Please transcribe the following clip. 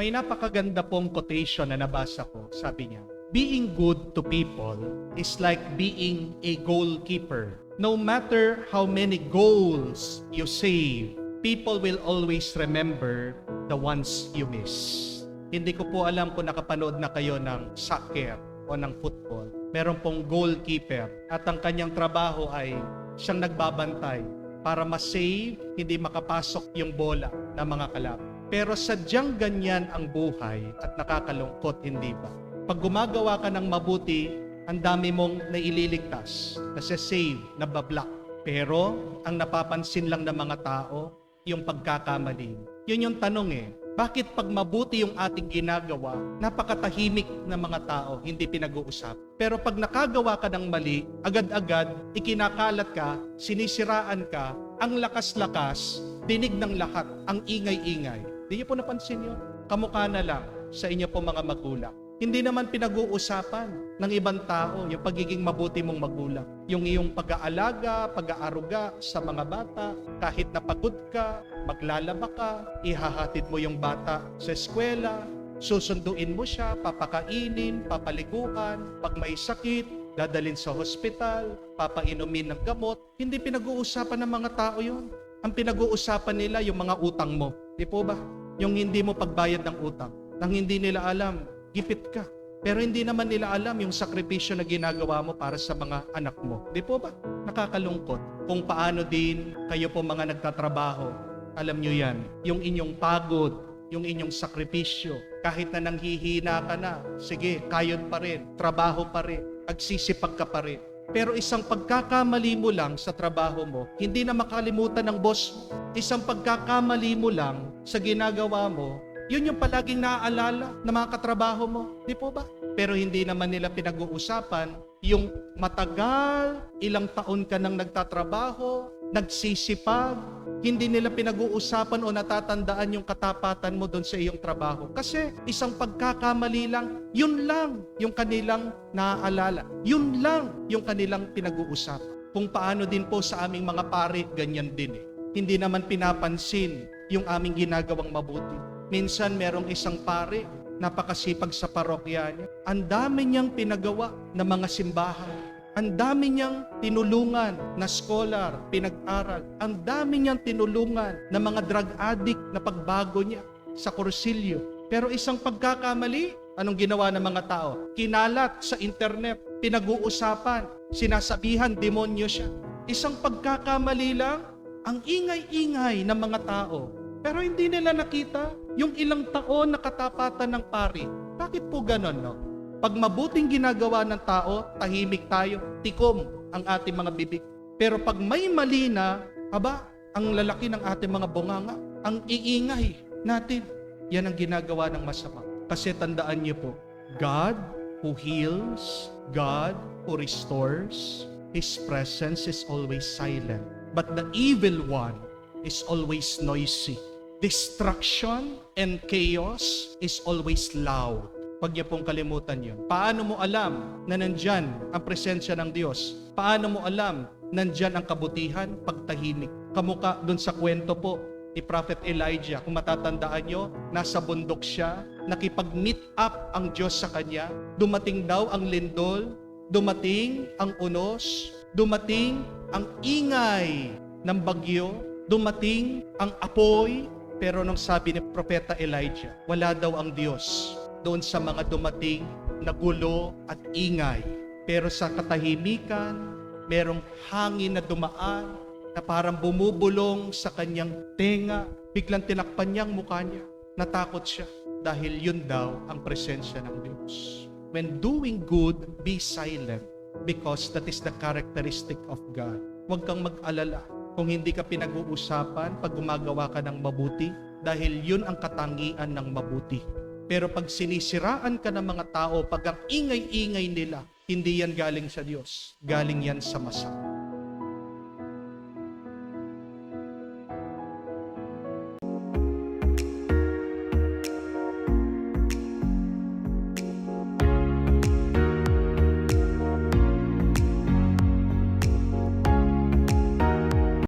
May napakaganda pong quotation na nabasa ko. Sabi niya, being good to people is like being a goalkeeper. No matter how many goals you save, people will always remember the ones you miss. Hindi ko po alam kung nakapanood na kayo ng soccer o ng football. Meron pong goalkeeper at ang kanyang trabaho ay siyang nagbabantay para ma-save, hindi makapasok yung bola ng mga kalaban. Pero sadyang ganyan ang buhay at nakakalungkot, hindi ba? Pag gumagawa ka ng mabuti, ang dami mong naililigtas, nasa-save, nabablock. Pero ang napapansin lang ng mga tao, yung pagkakamali. Yun yung tanong bakit pag mabuti yung ating ginagawa, napakatahimik ng mga tao, hindi pinag-uusap. Pero pag nakagawa ka ng mali, agad-agad, ikinakalat ka, sinisiraan ka, ang lakas-lakas, dinig ng lahat, ang ingay-ingay. Di niyo po napansin yun? Kamukha na lang sa inyo po mga magulang. Hindi naman pinag-uusapan ng ibang tao yung pagiging mabuti mong magulang. Yung iyong pag-aalaga, pag-aaruga sa mga bata, kahit napagod ka, maglalaba ka, ihahatid mo yung bata sa eskwela, susunduin mo siya, papakainin, papaliguan, pag may sakit, dadalhin sa hospital, papainumin ng gamot. Hindi pinag-uusapan ng mga tao yun. Ang pinag-uusapan nila yung mga utang mo. Di po ba? Yung hindi mo pagbayad ng utang. Nang hindi nila alam, gipit ka. Pero hindi naman nila alam yung sakripisyo na ginagawa mo para sa mga anak mo. Di po ba? Nakakalungkot. Kung paano din kayo po mga nagtatrabaho, alam nyo yan, yung inyong pagod, yung inyong sakripisyo, kahit na nanghihina ka na, sige, kayod pa rin, trabaho pa rin, agsisipag ka pa rin. Pero isang pagkakamali mo lang sa trabaho mo, hindi na makalimutan ng boss mo. Isang pagkakamali mo lang sa ginagawa mo, yun yung palaging naaalala ng mga katrabaho mo. Di po ba? Pero hindi naman nila pinag-uusapan yung matagal, ilang taon ka nang nagtatrabaho, nagsisipag, hindi nila pinag-uusapan o natatandaan yung katapatan mo doon sa iyong trabaho. Kasi isang pagkakamali lang, yun lang yung kanilang naaalala. Yun lang yung kanilang pinag-uusapan. Kung paano din po sa aming mga pari, ganyan din Hindi naman pinapansin yung aming ginagawang mabuti. Minsan merong isang pari, napakasipag sa parokya niya. Ang dami niyang pinagawa ng mga simbahan. Ang dami niyang tinulungan na scholar, pinag-aral. Ang dami niyang tinulungan na mga drug addict na pagbago niya sa kursilyo. Pero isang pagkakamali, anong ginawa ng mga tao? Kinalat sa internet, pinag-uusapan, sinasabihan, demonyo siya. Isang pagkakamali lang, ang ingay-ingay ng mga tao. Pero hindi nila nakita yung ilang taon na katapatan ng pari. Bakit po ganon, no? Pag mabuting ginagawa ng tao, tahimik tayo, tikom ang ating mga bibig. Pero pag may mali na, ang lalaki ng ating mga bunganga, ang iingay natin, yan ang ginagawa ng masama. Kasi tandaan niyo po, God who heals, God who restores, His presence is always silent. But the evil one is always noisy. Destruction and chaos is always loud. Huwag niyo pong kalimutan yun. Paano mo alam na nandyan ang presensya ng Diyos? Paano mo alam nandyan ang kabutihan? Pagtahimik. Kamukha dun sa kwento po ni Prophet Elijah. Kung matatandaan nyo, nasa bundok siya, nakipag-meet up ang Diyos sa kanya. Dumating daw ang lindol, dumating ang unos, dumating ang ingay ng bagyo, dumating ang apoy. Pero nung sabi ni Propeta Elijah, wala daw ang Diyos doon sa mga dumating na gulo at ingay. Pero sa katahimikan, merong hangin na dumaan na parang bumubulong sa kanyang tenga. Biglang tinakpan niya ang mukha niya. Natakot siya dahil yun daw ang presensya ng Diyos. When doing good, be silent because that is the characteristic of God. Huwag kang mag-alala kung hindi ka pinag-uusapan pag gumagawa ka ng mabuti dahil yun ang katangian ng mabuti. Pero pag sinisiraan ka ng mga tao, pag ang ingay-ingay nila, hindi yan galing sa Diyos. Galing yan sa masama.